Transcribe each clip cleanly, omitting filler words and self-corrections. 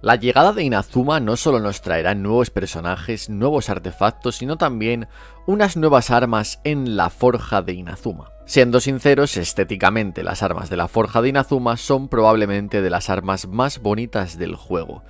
La llegada de Inazuma no solo nos traerá nuevos personajes, nuevos artefactos, sino también unas nuevas armas en la forja de Inazuma. Siendo sinceros, estéticamente las armas de la forja de Inazuma son probablemente de las armas más bonitas del juego.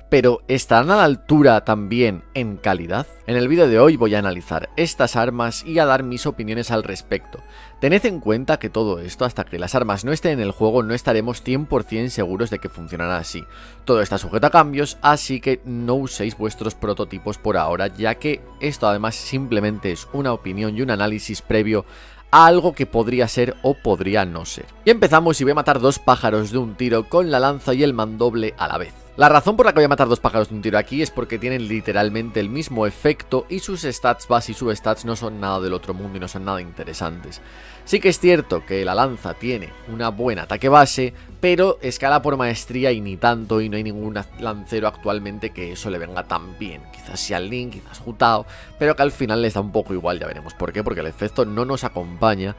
Pero ¿estarán a la altura también en calidad? En el vídeo de hoy voy a analizar estas armas y a dar mis opiniones al respecto. Tened en cuenta que todo esto, hasta que las armas no estén en el juego, no estaremos 100% seguros de que funcionará así. Todo está sujeto a cambios, así que no uséis vuestros prototipos por ahora, ya que esto además simplemente es una opinión y un análisis previo a algo que podría ser o podría no ser. Y empezamos y voy a matar dos pájaros de un tiro con la lanza y el mandoble a la vez. La razón por la que voy a matar dos pájaros de un tiro aquí es porque tienen literalmente el mismo efecto y sus stats base y substats no son nada del otro mundo y no son nada interesantes. Sí que es cierto que la lanza tiene una buena ataque base, pero escala por maestría y ni tanto, y no hay ningún lancero actualmente que eso le venga tan bien. Quizás Xiao Lin, quizás Hu Tao, pero que al final les da un poco igual, ya veremos por qué, porque el efecto no nos acompaña.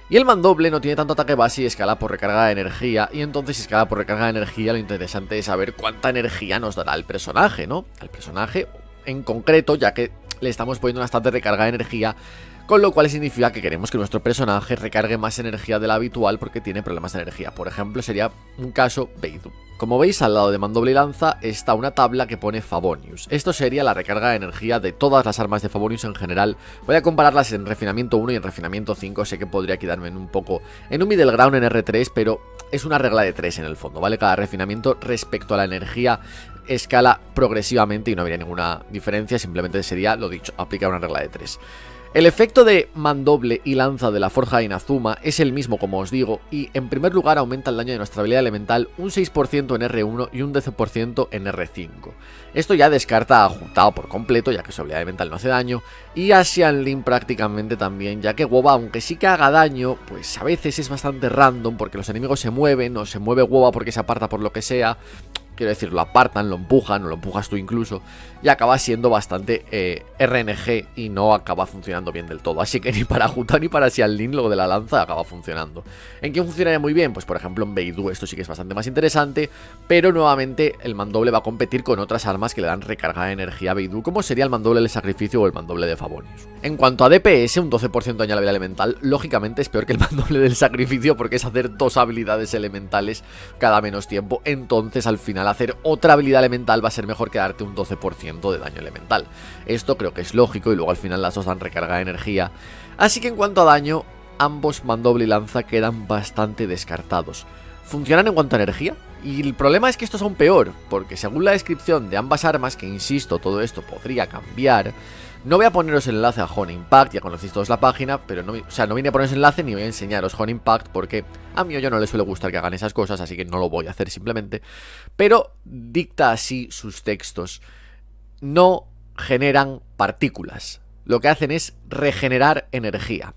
Y el mandoble no tiene tanto ataque base y escala por recarga de energía, y entonces si escala por recarga de energía lo interesante es saber cuánta energía nos dará el personaje, ¿no? Al personaje en concreto, ya que le estamos poniendo una stat de recarga de energía, con lo cual significa que queremos que nuestro personaje recargue más energía de la habitual porque tiene problemas de energía. Por ejemplo, sería un caso Beidou. Como veis, al lado de mandoble y lanza está una tabla que pone Favonius. Esto sería la recarga de energía de todas las armas de Favonius en general. Voy a compararlas en refinamiento 1 y en refinamiento 5. Sé que podría quedarme en un middle ground en R3, pero es una regla de 3 en el fondo, ¿vale? Cada refinamiento respecto a la energía escala progresivamente y no habría ninguna diferencia, simplemente sería, lo dicho, aplicar una regla de 3. El efecto de mandoble y lanza de la forja de Inazuma es el mismo, como os digo, y en primer lugar aumenta el daño de nuestra habilidad elemental un 6% en R1 y un 12% en R5. Esto ya descarta a Hu Tao por completo, ya que su habilidad elemental no hace daño, y a Xiao Lin prácticamente también, ya que Woba, aunque sí que haga daño, pues a veces es bastante random porque los enemigos se mueven, o se mueve Woba porque se aparta por lo que sea. Quiero decir, lo apartan, lo empujan, o lo empujas tú incluso, y acaba siendo bastante RNG y no acaba funcionando bien del todo. Así que ni para Hu Tao ni para Xiao Lin lo de la lanza acaba funcionando. ¿En quién funcionaría muy bien? Pues por ejemplo en Beidou esto sí que es bastante más interesante, pero nuevamente el mandoble va a competir con otras armas que le dan recarga de energía a Beidou, como sería el mandoble del sacrificio o el mandoble de Favonius. En cuanto a DPS, un 12% de daño a la habilidad elemental, lógicamente es peor que el mandoble del sacrificio porque es hacer dos habilidades elementales cada menos tiempo, entonces al final hacer otra habilidad elemental va a ser mejor que darte un 12% de daño elemental. Esto creo que es lógico y luego al final las dos dan recarga de energía. Así que en cuanto a daño, ambos mandoble y lanza quedan bastante descartados. ¿Funcionan en cuanto a energía? Y el problema es que esto es aún peor, porque según la descripción de ambas armas, que insisto, todo esto podría cambiar. No voy a poneros el enlace a Honey Impact, ya conocéis todos la página, pero no vine a poneros enlace ni voy a enseñaros Honey Impact porque a mí o yo no le suele gustar que hagan esas cosas, así que no lo voy a hacer simplemente. Pero dicta así sus textos. No generan partículas, lo que hacen es regenerar energía.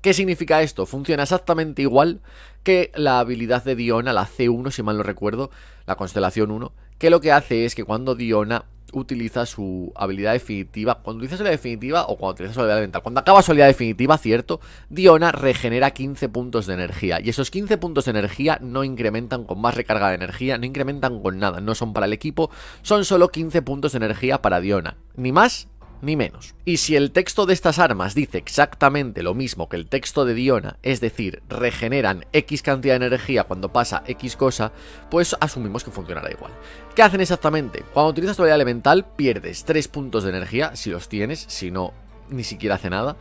¿Qué significa esto? Funciona exactamente igual que la habilidad de Diona, la C1 si mal no recuerdo, la constelación 1, que lo que hace es que cuando Diona utiliza su habilidad definitiva, cuando utiliza su habilidad definitiva o cuando utiliza su habilidad elemental, cuando acaba su habilidad definitiva, cierto, Diona regenera 15 puntos de energía, y esos 15 puntos de energía no incrementan con más recarga de energía, no incrementan con nada, no son para el equipo, son solo 15 puntos de energía para Diona, ni más ni menos. Y si el texto de estas armas dice exactamente lo mismo que el texto de Diona, es decir, regeneran X cantidad de energía cuando pasa X cosa, pues asumimos que funcionará igual. ¿Qué hacen exactamente? Cuando utilizas tu habilidad elemental pierdes 3 puntos de energía, si los tienes, si no, ni siquiera hace nada.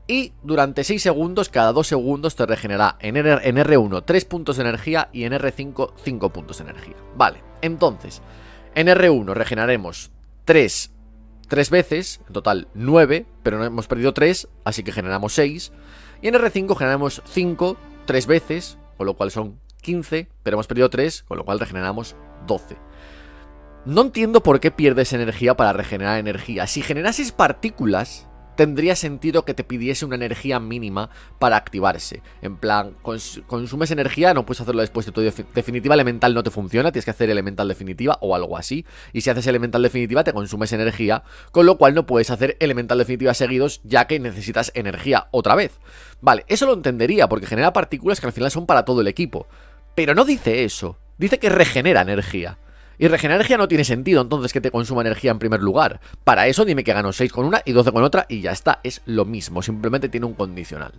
Y durante 6 segundos, cada 2 segundos te regenera en R1 3 puntos de energía y en R5 5 puntos de energía. Vale, entonces, en R1 regeneraremos 3 veces, en total 9, pero no hemos perdido 3, así que generamos 6. Y en R5 generamos 5, 3 veces, con lo cual son 15, pero hemos perdido 3, con lo cual regeneramos 12. No entiendo por qué pierdes energía para regenerar energía. Si generases partículas, tendría sentido que te pidiese una energía mínima para activarse. En plan, consumes energía, no puedes hacerlo después de tu definitiva elemental, no te funciona, tienes que hacer elemental definitiva o algo así. Y si haces elemental definitiva te consumes energía, con lo cual no puedes hacer elemental definitiva seguidos, ya que necesitas energía otra vez. Vale, eso lo entendería, porque genera partículas que al final son para todo el equipo. Pero no dice eso, dice que regenera energía. Y regenerar energía no tiene sentido, entonces, que te consuma energía en primer lugar. Para eso dime que gano 6 con una y 12 con otra y ya está, es lo mismo, simplemente tiene un condicional.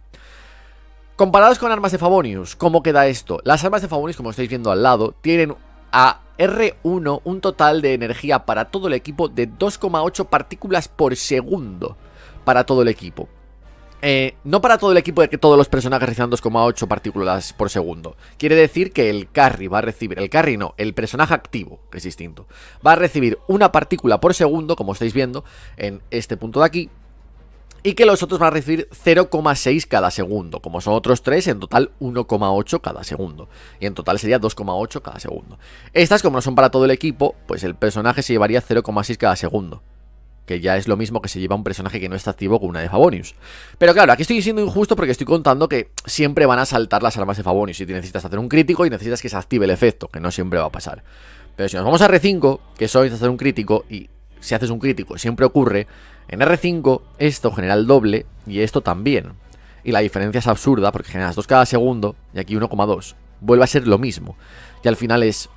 Comparados con armas de Favonius, ¿cómo queda esto? Las armas de Favonius, como estáis viendo al lado, tienen a R1 un total de energía para todo el equipo de 2,8 partículas por segundo. Para todo el equipo. No para todo el equipo de que todos los personajes reciban 2,8 partículas por segundo. Quiere decir que el carry va a recibir, el carry no, el personaje activo, que es distinto, va a recibir una partícula por segundo, como estáis viendo en este punto de aquí, y que los otros van a recibir 0,6 cada segundo. Como son otros 3, en total 1,8 cada segundo. Y en total sería 2,8 cada segundo. Estas, como no son para todo el equipo, pues el personaje se llevaría 0,6 cada segundo, que ya es lo mismo que se lleva un personaje que no está activo con una de Favonius. Pero claro, aquí estoy siendo injusto porque estoy contando que siempre van a saltar las armas de Favonius. Y necesitas hacer un crítico y necesitas que se active el efecto, que no siempre va a pasar. Pero si nos vamos a R5, que solo necesitas hacer un crítico, y si haces un crítico siempre ocurre, en R5 esto genera el doble y esto también. Y la diferencia es absurda porque generas 2 cada segundo y aquí 1,2. Vuelve a ser lo mismo. Y al final es...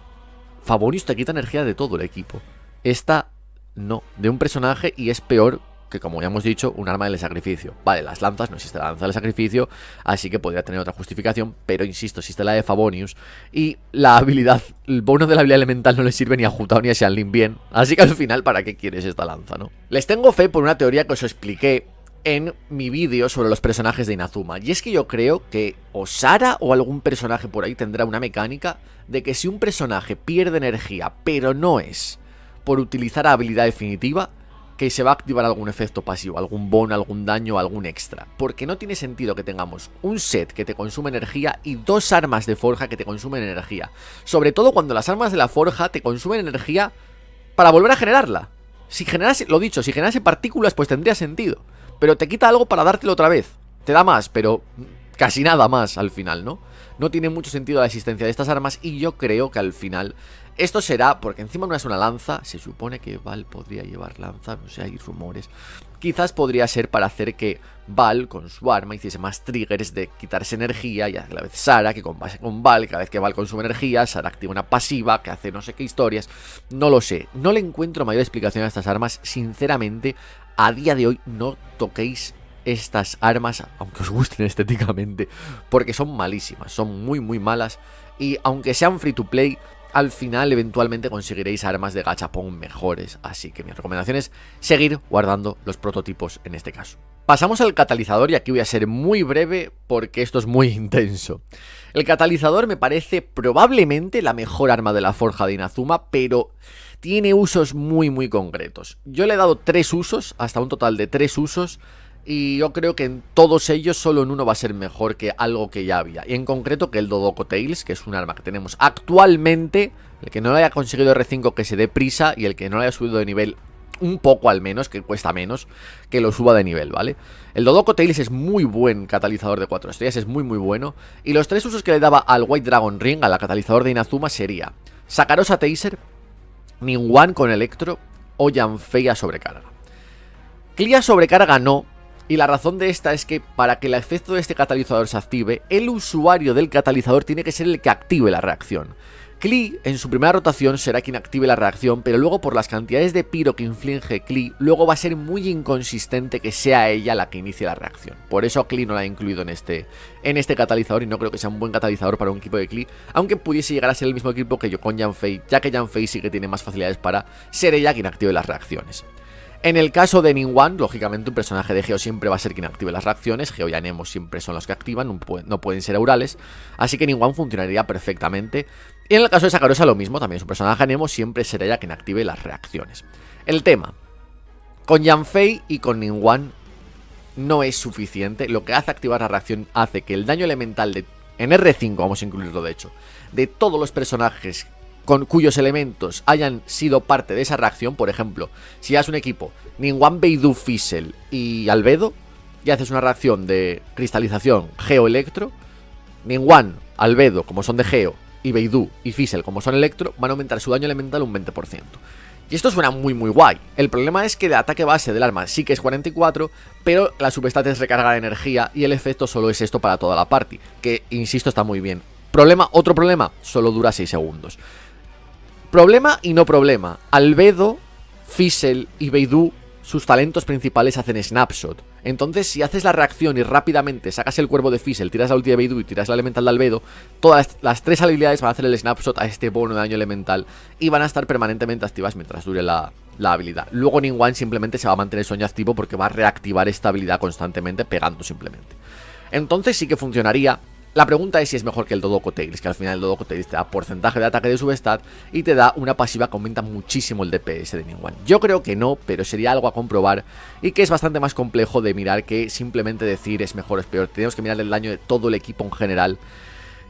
Favonius te quita energía de todo el equipo. Esta... no, de un personaje, y es peor que, como ya hemos dicho, un arma del sacrificio. Vale, las lanzas, no existe la lanza del sacrificio, así que podría tener otra justificación, pero insisto, existe la de Favonius, y la habilidad, el bono de la habilidad elemental no le sirve ni a Hu Tao ni a Xianlin bien, así que al final, ¿para qué quieres esta lanza, no? Les tengo fe por una teoría que os expliqué en mi vídeo sobre los personajes de Inazuma, y es que yo creo que o Sara o algún personaje por ahí tendrá una mecánica de que si un personaje pierde energía, pero no es por utilizar la habilidad definitiva, que se va a activar algún efecto pasivo, algún bono, algún daño, algún extra. Porque no tiene sentido que tengamos un set que te consume energía y 2 armas de forja que te consumen energía. Sobre todo cuando las armas de la forja te consumen energía para volver a generarla. Si generase, lo dicho, si generase partículas pues tendría sentido. Pero te quita algo para dártelo otra vez. Te da más, pero casi nada más al final, ¿no? No tiene mucho sentido la existencia de estas armas y yo creo que al final esto será, porque encima no es una lanza, se supone que Val podría llevar lanza, no sé, hay rumores. Quizás podría ser para hacer que Val con su arma hiciese más triggers de quitarse energía y a la vez Sara, que combate con Val, cada vez que Val consume energía, Sara activa una pasiva que hace no sé qué historias. No lo sé, no le encuentro mayor explicación a estas armas, sinceramente, a día de hoy no toquéis estas armas, aunque os gusten estéticamente, porque son malísimas, son muy muy malas, y aunque sean free to play, al final eventualmente conseguiréis armas de gachapón mejores, así que mi recomendación es seguir guardando los prototipos en este caso. Pasamos al catalizador y aquí voy a ser muy breve porque esto es muy intenso. El catalizador me parece probablemente la mejor arma de la forja de Inazuma, pero tiene usos muy muy concretos. Yo le he dado 3 usos, hasta un total de 3 usos, y yo creo que en todos ellos solo en uno va a ser mejor que algo que ya había. Y en concreto que el Dodoko Tails, que es un arma que tenemos actualmente. El que no lo haya conseguido R5 que se dé prisa, y el que no lo haya subido de nivel un poco al menos, que cuesta menos, que lo suba de nivel, ¿vale? El Dodoko Tails es muy buen catalizador de 4 estrellas, es muy muy bueno. Y los 3 usos que le daba al White Dragon Ring, al catalizador de Inazuma, sería Sakarosa Taser, Ningguang con Electro o Yanfei a sobrecarga. Klee a sobrecarga no. Y la razón de esta es que para que el efecto de este catalizador se active, el usuario del catalizador tiene que ser el que active la reacción. Klee en su primera rotación será quien active la reacción, pero luego por las cantidades de piro que inflige Klee, luego va a ser muy inconsistente que sea ella la que inicie la reacción. Por eso a Klee no la he incluido en este catalizador, y no creo que sea un buen catalizador para un equipo de Klee, aunque pudiese llegar a ser el mismo equipo que yo con Yanfei, ya que Yanfei sí que tiene más facilidades para ser ella quien active las reacciones. En el caso de Ningguang, lógicamente un personaje de Geo siempre va a ser quien active las reacciones. Geo y Anemo siempre son los que activan, no pueden ser Aurales, así que Ningguang funcionaría perfectamente. Y en el caso de Sakarosa lo mismo, también su personaje Anemo siempre será ella quien active las reacciones. El tema, con Yanfei y con Ningguang no es suficiente. Lo que hace activar la reacción hace que el daño elemental en R5, vamos a incluirlo de hecho, de todos los personajes cuyos elementos hayan sido parte de esa reacción. Por ejemplo, si haces un equipo Ningguang, Beidou, Fizzle y Albedo y haces una reacción de cristalización Geo-Electro, Ningguang, Albedo, como son de Geo, y Beidou y Fizzle, como son Electro, van a aumentar su daño elemental un 20%. Y esto suena muy muy guay. El problema es que el ataque base del arma sí que es 44, pero la substat es recarga de energía y el efecto solo es esto para toda la party, que insisto está muy bien. Otro problema, solo dura 6 segundos. Problema y no problema. Albedo, Fizzle y Beidou, sus talentos principales hacen Snapshot. Entonces, si haces la reacción y rápidamente sacas el cuervo de Fizzle, tiras la ulti de Beidou y tiras la elemental de Albedo, todas las tres habilidades van a hacer el Snapshot a este bono de daño elemental y van a estar permanentemente activas mientras dure la habilidad. Luego Ningguang simplemente se va a mantener sueño activo porque va a reactivar esta habilidad constantemente pegando simplemente. Entonces sí que funcionaría. La pregunta es si es mejor que el Dodoko Tails, que al final el Dodoko Tails te da porcentaje de ataque de substat y te da una pasiva que aumenta muchísimo el DPS de Ningguang. Yo creo que no, pero sería algo a comprobar y que es bastante más complejo de mirar que simplemente decir es mejor o es peor. Tenemos que mirar el daño de todo el equipo en general.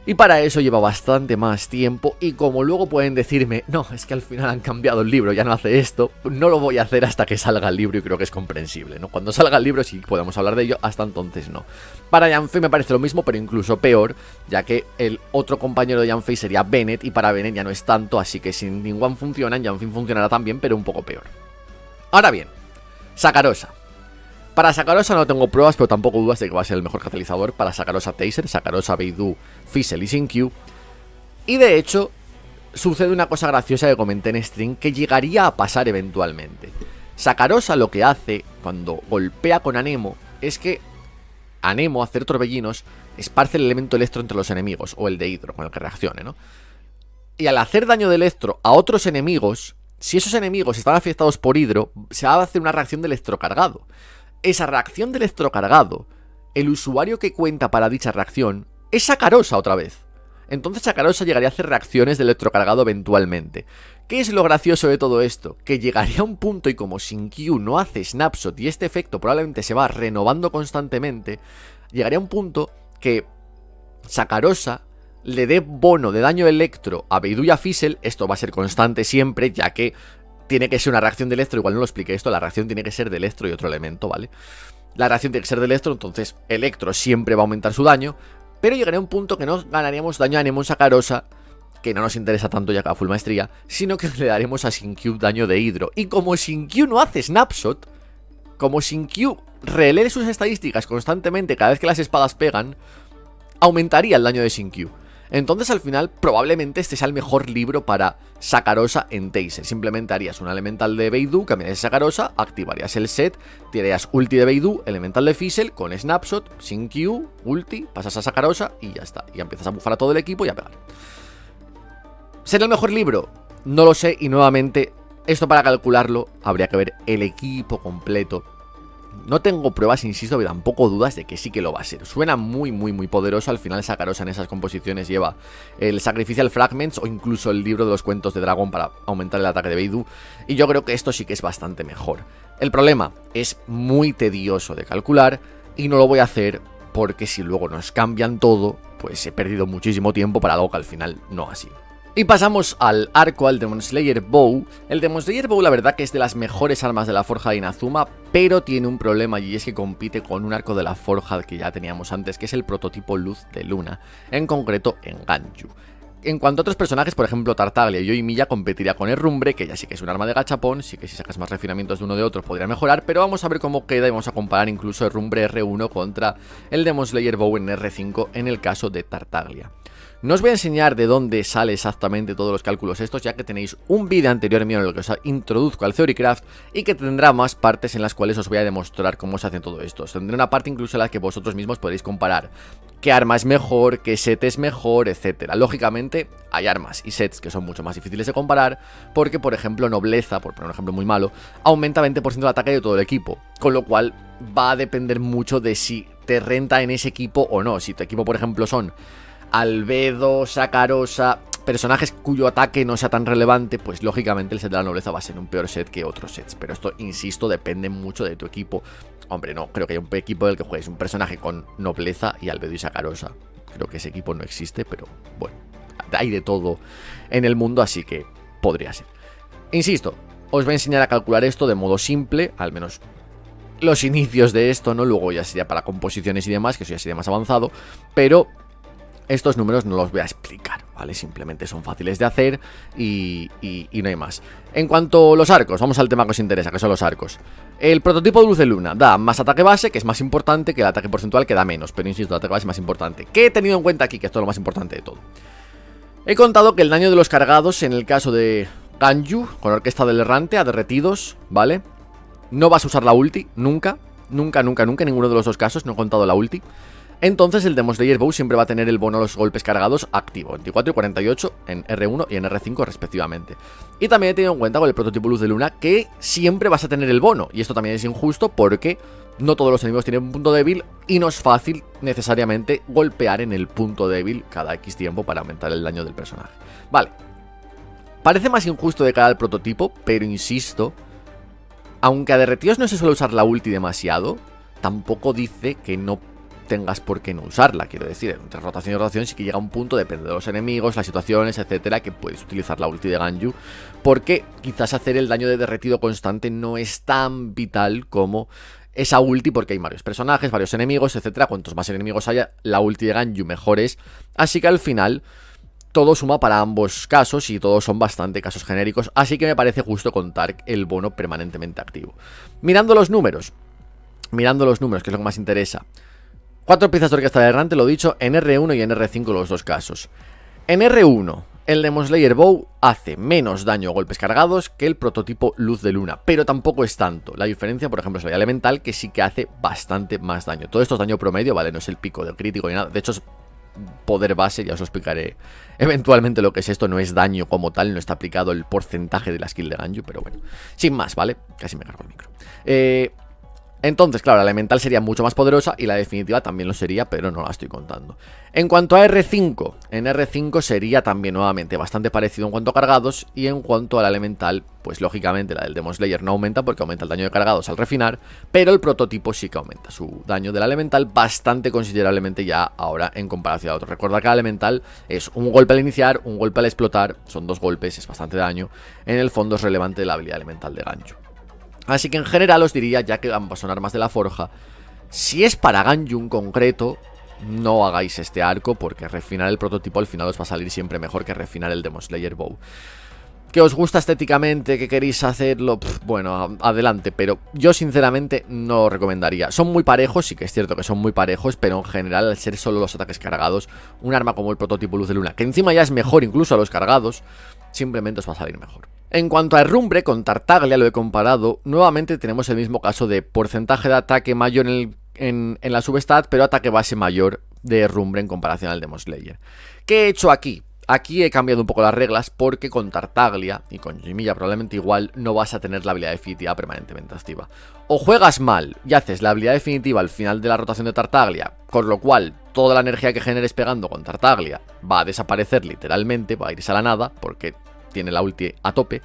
Y para eso lleva bastante más tiempo y como luego pueden decirme, no, es que al final han cambiado el libro, ya no hace esto, no lo voy a hacer hasta que salga el libro y creo que es comprensible, ¿no? Cuando salga el libro sí podemos hablar de ello, hasta entonces no. Para Yanfei me parece lo mismo, pero incluso peor, ya que el otro compañero de Yanfei sería Bennett y para Bennett ya no es tanto, así que si Ningguang funciona, Yanfei funcionará también, pero un poco peor. Ahora bien, Sakarosa. Para Sakarosa no tengo pruebas, pero tampoco dudas de que va a ser el mejor catalizador para Sakarosa Taser, Sakarosa Beidou, Fizzle y Xingqiu. Y de hecho, sucede una cosa graciosa que comenté en stream que llegaría a pasar eventualmente. Sakarosa lo que hace cuando golpea con Anemo es que Anemo, hacer torbellinos, esparce el elemento electro entre los enemigos, o el de hidro, con el que reaccione, ¿no? Y al hacer daño de electro a otros enemigos, si esos enemigos están afectados por hidro, se va a hacer una reacción de electrocargado. Esa reacción de electrocargado, el usuario que cuenta para dicha reacción es Sakarosa otra vez. Entonces Sakarosa llegaría a hacer reacciones de electrocargado eventualmente. ¿Qué es lo gracioso de todo esto? Que llegaría a un punto y como Xingqiu no hace Snapshot y este efecto probablemente se va renovando constantemente, llegaría a un punto que Sakarosa le dé bono de daño electro a Beidou y a Fizzle. Esto va a ser constante siempre, ya que tiene que ser una reacción de electro, igual no lo expliqué esto, la reacción tiene que ser de electro y otro elemento, ¿vale? La reacción tiene que ser de electro, entonces electro siempre va a aumentar su daño, pero llegaría a un punto que no ganaríamos daño a Anemo en Sakarosa, que no nos interesa tanto ya que a full maestría, sino que le daremos a Xingqiu daño de hidro. Y como Xingqiu no hace Snapshot, como Xingqiu relee sus estadísticas constantemente cada vez que las espadas pegan, aumentaría el daño de Xingqiu. Entonces al final probablemente este sea el mejor libro para Sakarosa en Taser. Simplemente harías una elemental de Beidou, cambiarías a Sakarosa, activarías el set, tirarías ulti de Beidou, elemental de Fizzle, con Snapshot, Xingqiu, ulti, pasas a Sakarosa y ya está. Y empiezas a bufar a todo el equipo y a pegar. ¿Será el mejor libro? No lo sé y nuevamente, esto para calcularlo habría que ver el equipo completo. No tengo pruebas, insisto, pero tampoco dudas de que sí que lo va a ser. Suena muy poderoso. Al final Sakarosa en esas composiciones lleva el Sacrificial Fragments o incluso el libro de los cuentos de Dragón para aumentar el ataque de Beidou. Y yo creo que esto sí que es bastante mejor. El problema es muy tedioso de calcular y no lo voy a hacer porque si luego nos cambian todo, pues he perdido muchísimo tiempo para algo que al final no ha sido. Y pasamos al arco, al Demon Slayer Bow. El Demon Slayer Bow la verdad que es de las mejores armas de la forja de Inazuma, pero tiene un problema y es que compite con un arco de la forja que ya teníamos antes, que es el prototipo Luz de Luna, en concreto en Ganyu. En cuanto a otros personajes, por ejemplo Tartaglia y Yoimiya competiría con el Rumbre, que ya sí que es un arma de gachapón, sí que si sacas más refinamientos de uno de otro podría mejorar, pero vamos a ver cómo queda y vamos a comparar incluso el Rumbre R1 contra el Demon Slayer Bow en R5 en el caso de Tartaglia. No os voy a enseñar de dónde sale exactamente todos los cálculos estos, ya que tenéis un vídeo anterior mío en el que os introduzco al Theorycraft y que tendrá más partes en las cuales os voy a demostrar cómo se hace todo esto. Os tendré una parte incluso en la que vosotros mismos podéis comparar qué arma es mejor, qué set es mejor, etcétera. Lógicamente hay armas y sets que son mucho más difíciles de comparar porque, por ejemplo, Nobleza, por poner un ejemplo muy malo, aumenta 20% el ataque de todo el equipo, con lo cual va a depender mucho de si te renta en ese equipo o no. Si tu equipo, por ejemplo, son Albedo, Sakarosa, personajes cuyo ataque no sea tan relevante, pues lógicamente el set de la nobleza va a ser un peor set que otros sets. Pero esto, insisto, depende mucho de tu equipo. Hombre, no, creo que hay un equipo del que juegues un personaje con nobleza y Albedo y Sakarosa. Creo que ese equipo no existe, pero bueno, hay de todo en el mundo, así que podría ser. Insisto, os voy a enseñar a calcular esto de modo simple, al menos los inicios de esto, ¿no? Luego ya sería para composiciones y demás, que eso ya sería más avanzado, pero estos números no los voy a explicar, ¿vale? Simplemente son fáciles de hacer y no hay más. En cuanto a los arcos, vamos al tema que os interesa, que son los arcos. El prototipo de Luz de Luna da más ataque base, que es más importante, que el ataque porcentual, que da menos. Pero insisto, el ataque base es más importante. ¿Qué he tenido en cuenta aquí? Que esto es lo más importante de todo. He contado que el daño de los cargados, en el caso de Ganyu, con Orquesta del Errante, a derretidos, ¿vale? No vas a usar la ulti, nunca. Nunca, nunca, nunca, en ninguno de los dos casos, no he contado la ulti. Entonces el Demon Slayer Bow siempre va a tener el bono a los golpes cargados activo, 24 y 48 en R1 y en R5 respectivamente. Y también he tenido en cuenta con el prototipo Luz de Luna que siempre vas a tener el bono, y esto también es injusto porque no todos los enemigos tienen un punto débil y no es fácil necesariamente golpear en el punto débil cada X tiempo para aumentar el daño del personaje. Vale, parece más injusto de cara al prototipo, pero insisto, aunque a derretidos no se suele usar la ulti demasiado, tampoco dice que no tengas por qué no usarla, quiero decir, entre rotación y rotación sí que llega un punto, depende de los enemigos, las situaciones, etcétera, que puedes utilizar la ulti de Ganyu, porque quizás hacer el daño de derretido constante no es tan vital como esa ulti, porque hay varios personajes, varios enemigos, etcétera. Cuantos más enemigos haya, la ulti de Ganyu mejor es, así que al final todo suma para ambos casos y todos son bastante casos genéricos, así que me parece justo contar el bono permanentemente activo. Mirando los números, que es lo que más interesa. 4 piezas de Orquesta del Errante, lo dicho, en R1 y en R5 los dos casos. En R1, el Demon Slayer Bow hace menos daño a golpes cargados que el prototipo Luz de Luna, pero tampoco es tanto. La diferencia, por ejemplo, es la de elemental, que sí que hace bastante más daño. Todo esto es daño promedio, ¿vale? No es el pico del crítico ni nada. De hecho, es poder base, ya os explicaré eventualmente lo que es esto. No es daño como tal, no está aplicado el porcentaje de la skill de Ganyu, pero bueno, sin más, ¿vale? Casi me cargo el micro. Entonces, claro, la elemental sería mucho más poderosa y la definitiva también lo sería, pero no la estoy contando. En cuanto a R5, en R5 sería también nuevamente bastante parecido en cuanto a cargados, y en cuanto a la elemental, pues lógicamente la del Demon Slayer no aumenta porque aumenta el daño de cargados al refinar, pero el prototipo sí que aumenta su daño de la elemental bastante considerablemente ya ahora en comparación a otros. Recordad que la elemental es un golpe al iniciar, un golpe al explotar, son 2 golpes, es bastante daño. En el fondo es relevante la habilidad elemental de Ganyu. Así que en general os diría, ya que vamos a sonar más de la forja, si es para Ganyu en concreto, no hagáis este arco, porque refinar el prototipo al final os va a salir siempre mejor que refinar el Demon Slayer Bow. ¿Que os gusta estéticamente? ¿Que queréis hacerlo? Bueno, adelante, pero yo sinceramente no recomendaría. Son muy parejos, sí que es cierto que son muy parejos, pero en general al ser solo los ataques cargados, un arma como el prototipo Luz de Luna, que encima ya es mejor incluso a los cargados, simplemente os va a salir mejor. En cuanto a Herrumbre, con Tartaglia lo he comparado, nuevamente tenemos el mismo caso de porcentaje de ataque mayor en la substat, pero ataque base mayor de Herrumbre en comparación al Demon Slayer. ¿Qué he hecho aquí? Aquí he cambiado un poco las reglas porque con Tartaglia y con Jimilla probablemente igual no vas a tener la habilidad definitiva permanentemente activa. O juegas mal y haces la habilidad definitiva al final de la rotación de Tartaglia, con lo cual toda la energía que generes pegando con Tartaglia va a desaparecer literalmente, va a irse a la nada porque tiene la ulti a tope.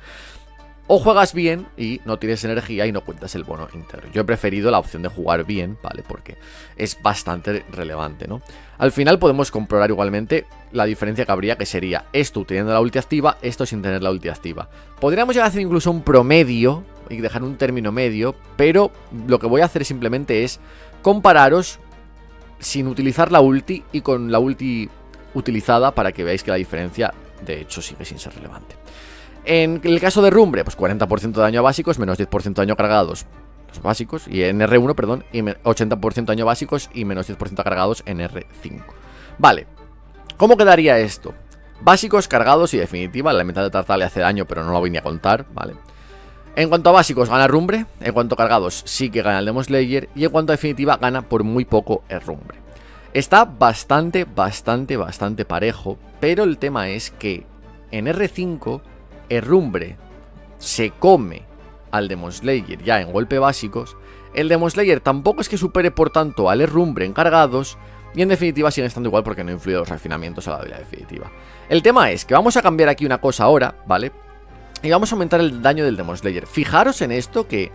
O juegas bien y no tienes energía y no cuentas el bono interno. Yo he preferido la opción de jugar bien, ¿vale? Porque es bastante relevante, ¿no? Al final podemos comprobar igualmente la diferencia que habría, que sería esto teniendo la ulti activa, esto sin tener la ulti activa. Podríamos llegar a hacer incluso un promedio y dejar un término medio, pero lo que voy a hacer simplemente es compararos sin utilizar la ulti y con la ulti utilizada para que veáis que la diferencia de hecho sigue sin ser relevante. En el caso de Herrumbre, pues 40% de daño a básicos, menos 10% de daño a cargados, los básicos, y en R1, perdón, y 80% de daño a básicos y menos 10% a cargados en R5. Vale, ¿cómo quedaría esto? Básicos, cargados y definitiva, la elemental de Tartaglia hace daño, pero no lo voy ni a contar, ¿vale? En cuanto a básicos, gana Herrumbre, en cuanto a cargados, sí que gana el Demon Slayer, y en cuanto a definitiva, gana por muy poco Herrumbre. Está bastante parejo, pero el tema es que en R5 Herrumbre se come al Demon Slayer ya en golpe básicos. El Demon Slayer tampoco es que supere por tanto al Herrumbre en cargados, y en definitiva siguen estando igual porque no influye los refinamientos a la habilidad definitiva. El tema es que vamos a cambiar aquí una cosa ahora, ¿vale? Y vamos a aumentar el daño del Demon Slayer. Fijaros en esto, que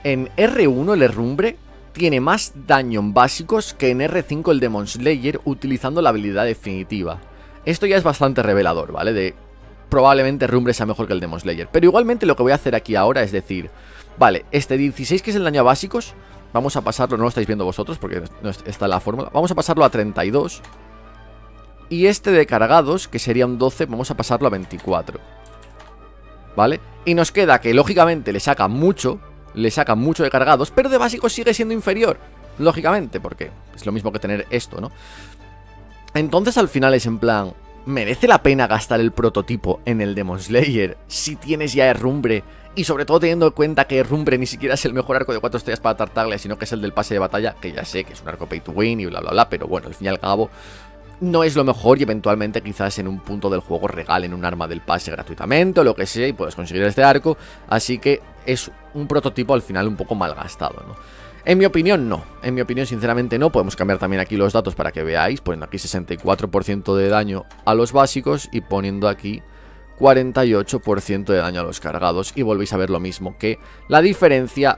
en R1 el Herrumbre tiene más daño en básicos que en R5 el Demon Slayer utilizando la habilidad definitiva. Esto ya es bastante revelador, ¿vale? De probablemente Herrumbre sea mejor que el Demon Slayer. Pero igualmente lo que voy a hacer aquí ahora es decir, vale, este 16 que es el daño a básicos, vamos a pasarlo, no lo estáis viendo vosotros porque no está la fórmula, vamos a pasarlo a 32. Y este de cargados, que sería un 12, vamos a pasarlo a 24. ¿Vale? Y nos queda que lógicamente le saca mucho de cargados, pero de básicos sigue siendo inferior, lógicamente, porque es lo mismo que tener esto, ¿no? Entonces al final es en plan, ¿merece la pena gastar el prototipo en el Demon Slayer si tienes ya Herrumbre? Y sobre todo teniendo en cuenta que Herrumbre ni siquiera es el mejor arco de 4 estrellas para Tartaglia, sino que es el del pase de batalla, que ya sé que es un arco pay to win y bla bla bla, pero bueno, al fin y al cabo no es lo mejor y eventualmente quizás en un punto del juego regalen un arma del pase gratuitamente o lo que sea y puedes conseguir este arco, así que es un prototipo al final un poco mal gastado, ¿no? En mi opinión no, en mi opinión sinceramente no. Podemos cambiar también aquí los datos para que veáis, poniendo aquí 64% de daño a los básicos y poniendo aquí 48% de daño a los cargados y volvéis a ver lo mismo, que la diferencia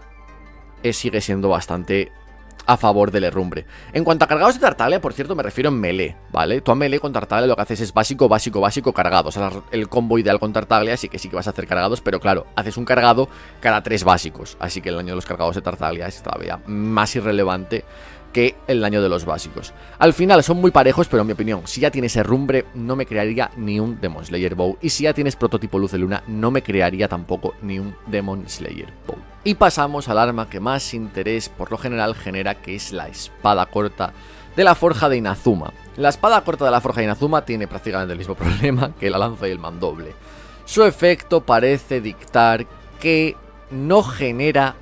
sigue siendo bastante a favor del Herrumbre. En cuanto a cargados de Tartaglia, por cierto, me refiero en melee, ¿vale? Tú a melee con Tartaglia lo que haces es básico, básico, básico, cargados. O sea, el combo ideal con Tartaglia sí que vas a hacer cargados, pero claro, haces un cargado cada 3 básicos. Así que el daño de los cargados de Tartaglia es todavía más irrelevante que el daño de los básicos. Al final son muy parejos, pero en mi opinión, si ya tienes Herrumbre, no me crearía ni un Demon Slayer Bow. Y si ya tienes prototipo Luz de Luna, no me crearía tampoco ni un Demon Slayer Bow. Y pasamos al arma que más interés por lo general genera, que es la espada corta de la forja de Inazuma. La espada corta de la forja de Inazuma tiene prácticamente el mismo problema que la lanza y el mandoble. Su efecto parece dictar que no genera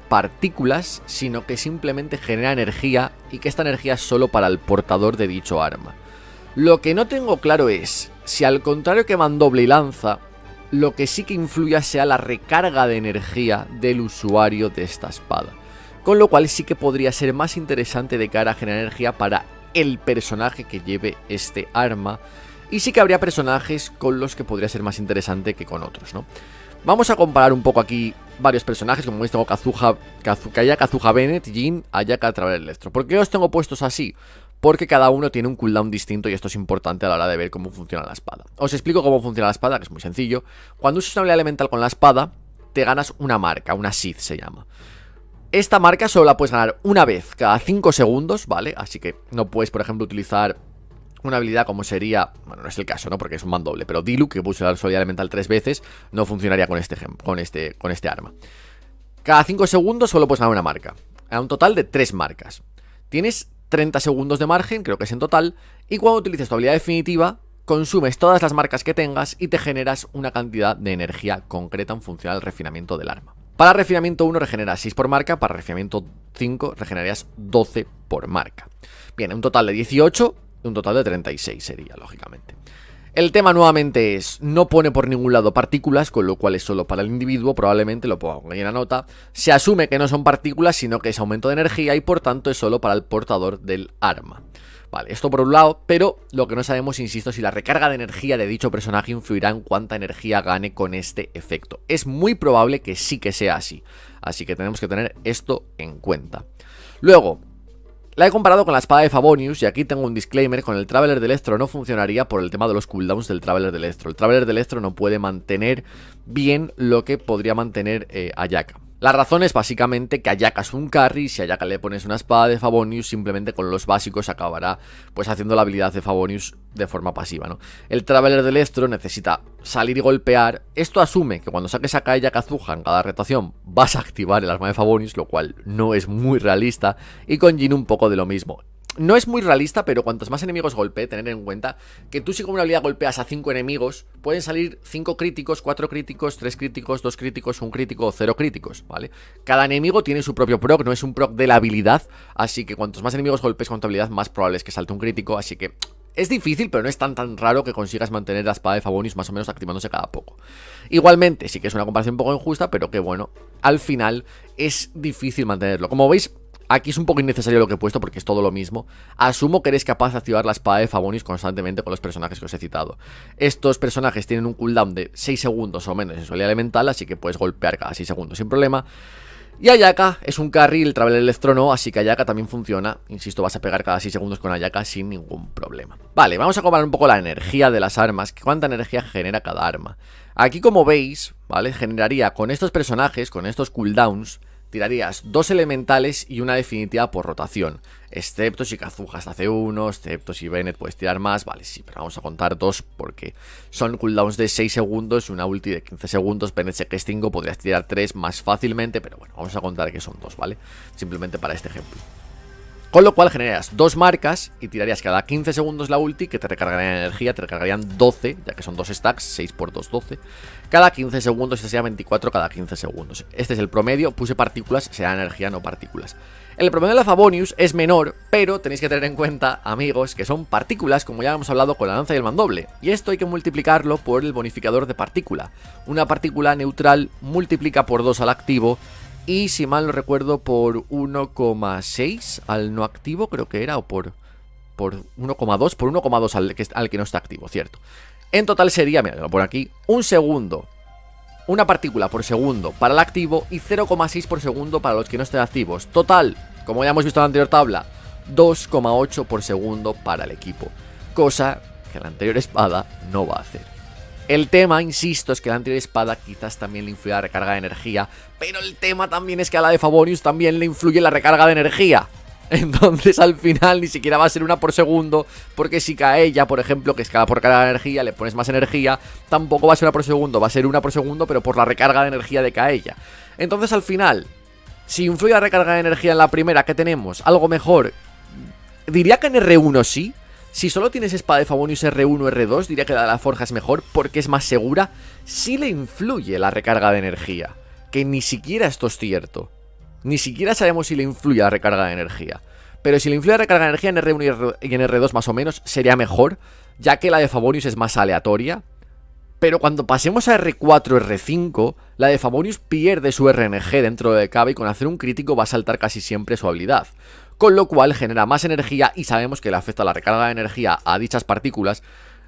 partículas, sino que simplemente genera energía y que esta energía es solo para el portador de dicho arma. Lo que no tengo claro es si, al contrario que mandoble y lanza, lo que sí que influya sea la recarga de energía del usuario de esta espada. Con lo cual sí que podría ser más interesante de cara a generar energía para el personaje que lleve este arma. Y sí que habría personajes con los que podría ser más interesante que con otros, ¿no? Vamos a comparar un poco aquí varios personajes, como veis tengo Ayaka, Kazuha Bennett, Jin, Ayaka, Traveler Electro. ¿Por qué los tengo puestos así? Porque cada uno tiene un cooldown distinto y esto es importante a la hora de ver cómo funciona la espada. Os explico cómo funciona la espada, que es muy sencillo. Cuando usas una habilidad elemental con la espada, te ganas una marca, una Sith se llama. Esta marca solo la puedes ganar una vez cada 5 segundos, ¿vale? Así que no puedes, por ejemplo, utilizar una habilidad como sería, bueno, no es el caso, ¿no? Porque es un mandoble, pero Diluc, que puede usar su habilidad elemental 3 veces, no funcionaría con este arma. Cada 5 segundos solo puedes ganar una marca, a un total de 3 marcas. Tienes 30 segundos de margen, creo que es en total, y cuando utilices tu habilidad definitiva, consumes todas las marcas que tengas y te generas una cantidad de energía concreta en función al refinamiento del arma. Para refinamiento 1 regeneras 6 por marca, para refinamiento 5 regenerarías 12 por marca. Bien, un total de 18... un total de 36 sería, lógicamente. El tema nuevamente es, no pone por ningún lado partículas, con lo cual es solo para el individuo, probablemente lo pongo ahí en la nota. Se asume que no son partículas, sino que es aumento de energía y por tanto es solo para el portador del arma. Vale, esto por un lado, pero lo que no sabemos, insisto, si la recarga de energía de dicho personaje influirá en cuánta energía gane con este efecto. Es muy probable que sí que sea así, así que tenemos que tener esto en cuenta. Luego, la he comparado con la espada de Favonius y aquí tengo un disclaimer: con el Traveler del Estro no funcionaría por el tema de los cooldowns del Traveler del Estro. El Traveler del Estro no puede mantener bien lo que podría mantener Ayaka. La razón es básicamente que Ayaka es un carry y si a Ayaka le pones una espada de Favonius, simplemente con los básicos acabará pues haciendo la habilidad de Favonius de forma pasiva, ¿no? El Traveler del Estro necesita salir y golpear. Esto asume que cuando saques a Ayaka Kazuha en cada rotación vas a activar el arma de Favonius, lo cual no es muy realista, y con Jin un poco de lo mismo. No es muy realista, pero cuantos más enemigos golpee, tener en cuenta que tú si con una habilidad golpeas a 5 enemigos, pueden salir 5 críticos, 4 críticos, 3 críticos, 2 críticos, 1 crítico o 0 críticos, ¿vale? Cada enemigo tiene su propio proc, no es un proc de la habilidad, así que cuantos más enemigos golpees con tu habilidad, más probable es que salte un crítico, así que es difícil, pero no es tan raro que consigas mantener la espada de Favonius más o menos activándose cada poco. Igualmente, sí que es una comparación un poco injusta, pero que bueno, al final es difícil mantenerlo. Como veis, aquí es un poco innecesario lo que he puesto porque es todo lo mismo. Asumo que eres capaz de activar la espada de Favonius constantemente con los personajes que os he citado. Estos personajes tienen un cooldown de 6 segundos o menos en su habilidad elemental, así que puedes golpear cada 6 segundos sin problema. Y Ayaka es un carry, el Traveler Electro no, así que Ayaka también funciona. Insisto, vas a pegar cada 6 segundos con Ayaka sin ningún problema. Vale, vamos a comparar un poco la energía de las armas, cuánta energía genera cada arma. Aquí, como veis, ¿vale? Generaría con estos personajes, con estos cooldowns, tirarías 2 elementales y una definitiva por rotación. Excepto si Kazuha hasta C1, excepto si Bennett puedes tirar más. Vale, sí, pero vamos a contar 2 porque son cooldowns de 6 segundos y una ulti de 15 segundos. Bennett sé que es 5, podrías tirar 3 más fácilmente, pero bueno, vamos a contar que son 2, ¿vale? Simplemente para este ejemplo. Con lo cual generarías 2 marcas y tirarías cada 15 segundos la ulti, que te recargarían energía, te recargarían 12, ya que son 2 stacks, 6 por 2, 12. Cada 15 segundos, este sería 24 cada 15 segundos. Este es el promedio, puse partículas, será energía, no partículas. El promedio de la Favonius es menor, pero tenéis que tener en cuenta, amigos, que son partículas, como ya hemos hablado con la lanza y el mandoble. Y esto hay que multiplicarlo por el bonificador de partícula. Una partícula neutral multiplica por 2 al activo, y si mal no recuerdo por 1,6 al no activo, creo que era, o por 1,2, por 1,2 al que no está activo, cierto. En total sería, mira, lo pongo aquí, un segundo, una partícula por segundo para el activo y 0,6 por segundo para los que no estén activos. Total, como ya hemos visto en la anterior tabla, 2,8 por segundo para el equipo, cosa que la anterior espada no va a hacer. El tema, insisto, es que la anterior espada quizás también le influye la recarga de energía, pero el tema también es que a la de Favonius también le influye la recarga de energía. Entonces al final ni siquiera va a ser una por segundo, porque si cae ella, por ejemplo, que es cada por carga de energía, le pones más energía, tampoco va a ser una por segundo, va a ser una por segundo, pero por la recarga de energía de Kaeya. Entonces al final, si influye la recarga de energía en la primera que tenemos, algo mejor, diría que en R1 sí. Si solo tienes espada de Favonius R1 R2, diría que la de la forja es mejor porque es más segura. Sí le influye la recarga de energía, que ni siquiera esto es cierto. Ni siquiera sabemos si le influye la recarga de energía. Pero si le influye la recarga de energía en R1 y en R2 más o menos, sería mejor, ya que la de Favonius es más aleatoria. Pero cuando pasemos a R4, R5, la de Favonius pierde su RNG dentro de cabe y con hacer un crítico va a saltar casi siempre su habilidad. Con lo cual genera más energía y sabemos que le afecta la recarga de energía a dichas partículas,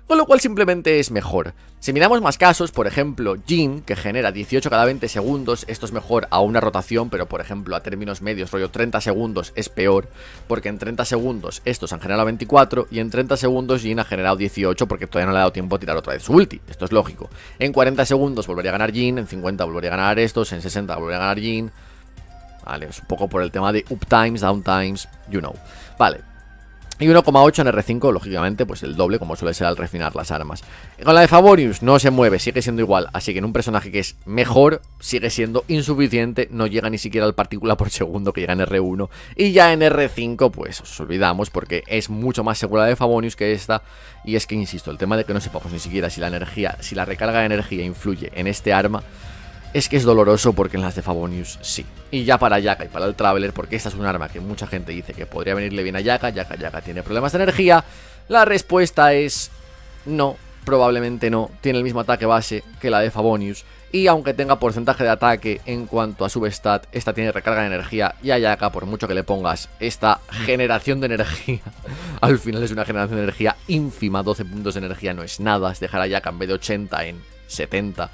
con lo cual simplemente es mejor. Si miramos más casos, por ejemplo, Jhin, que genera 18 cada 20 segundos, esto es mejor a una rotación, pero por ejemplo a términos medios, rollo 30 segundos es peor, porque en 30 segundos estos han generado 24 y en 30 segundos Jhin ha generado 18 porque todavía no le ha dado tiempo a tirar otra vez su ulti, esto es lógico. En 40 segundos volvería a ganar Jhin, en 50 volvería a ganar estos, en 60 volvería a ganar Jhin. Vale, es un poco por el tema de uptimes, downtimes, you know. Vale. Y 1,8 en R5, lógicamente, pues el doble, como suele ser al refinar las armas. Con la de Favonius no se mueve, sigue siendo igual. Así que en un personaje que es mejor, sigue siendo insuficiente. No llega ni siquiera al partícula por segundo que llega en R1. Y ya en R5, pues os olvidamos, porque es mucho más segura la de Favonius que esta. Y es que, insisto, el tema de que no sepamos ni siquiera si la energía, si la recarga de energía influye en este arma, es que es doloroso porque en las de Favonius sí. Y ya para Yaka y para el Traveler, porque esta es un arma que mucha gente dice que podría venirle bien a Yaka. Yaka tiene problemas de energía. La respuesta es no, probablemente no. Tiene el mismo ataque base que la de Favonius. Y aunque tenga porcentaje de ataque en cuanto a substat, esta tiene recarga de energía. Y a Yaka, por mucho que le pongas esta generación de energía, al final es una generación de energía ínfima. 12 puntos de energía no es nada. Es dejar a Yaka en vez de 80 en 70.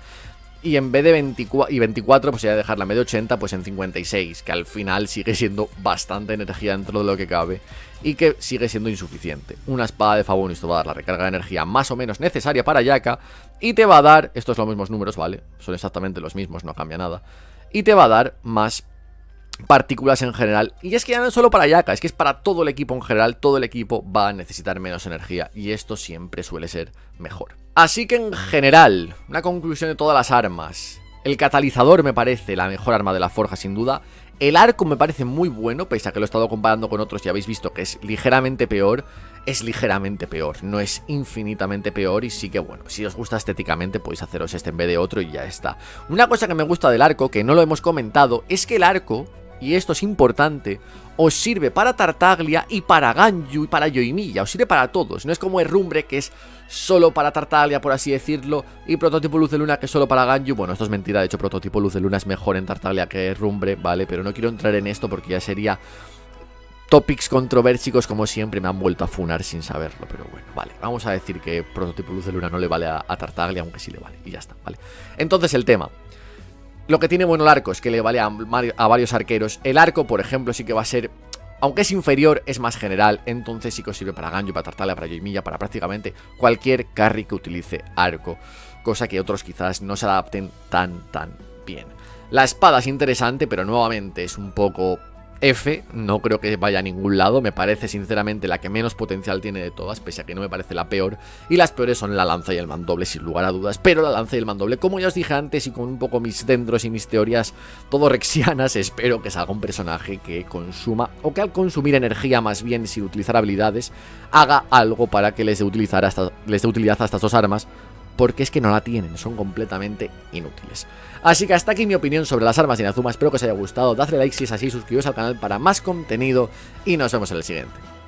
Y en vez de 24, pues sería dejarla en vez de 80, pues en 56, que al final sigue siendo bastante energía dentro de lo que cabe y que sigue siendo insuficiente. Una espada de Favonius te va a dar la recarga de energía más o menos necesaria para Yaka y te va a dar, estos son los mismos números, ¿vale? Son exactamente los mismos, no cambia nada. Y te va a dar más partículas en general. Y es que ya no es solo para Yaka, es que es para todo el equipo en general. Todo el equipo va a necesitar menos energía y esto siempre suele ser mejor. Así que en general, una conclusión de todas las armas. El catalizador me parece la mejor arma de la forja sin duda. El arco me parece muy bueno, pese a que lo he estado comparando con otros y habéis visto que es ligeramente peor. Es ligeramente peor, no es infinitamente peor. Y sí que bueno, si os gusta estéticamente podéis haceros este en vez de otro y ya está. Una cosa que me gusta del arco, que no lo hemos comentado, es que el arco, y esto es importante, os sirve para Tartaglia y para Ganyu y para Yoimiya, os sirve para todos. No es como Herrumbre, que es solo para Tartaglia, por así decirlo, y Prototipo Luz de Luna, que es solo para Ganyu. Bueno, esto es mentira, de hecho Prototipo Luz de Luna es mejor en Tartaglia que Herrumbre, ¿vale? Pero no quiero entrar en esto porque ya sería topics controversicos, como siempre. Me han vuelto a funar sin saberlo, pero bueno, vale. Vamos a decir que Prototipo Luz de Luna no le vale a Tartaglia, aunque sí le vale, y ya está, ¿vale? Entonces el tema... Lo que tiene bueno el arco es que le vale a varios arqueros. El arco, por ejemplo, sí que va a ser, aunque es inferior, es más general. Entonces sí que os sirve para Ganyu, para Tartaglia, para Yoimiya, para prácticamente cualquier carry que utilice arco. Cosa que otros quizás no se adapten tan bien. La espada es interesante, pero nuevamente es un poco F, no creo que vaya a ningún lado, me parece sinceramente la que menos potencial tiene de todas, pese a que no me parece la peor, y las peores son la lanza y el mandoble sin lugar a dudas, pero la lanza y el mandoble, como ya os dije antes y con un poco mis dentros y mis teorías todo rexianas, espero que salga un personaje que consuma, o que al consumir energía más bien sin utilizar habilidades, haga algo para que les dé utilidad a estas dos armas, porque es que no la tienen, son completamente inútiles. Así que hasta aquí mi opinión sobre las armas de Inazuma, espero que os haya gustado, dadle like si es así, suscribiros al canal para más contenido y nos vemos en el siguiente.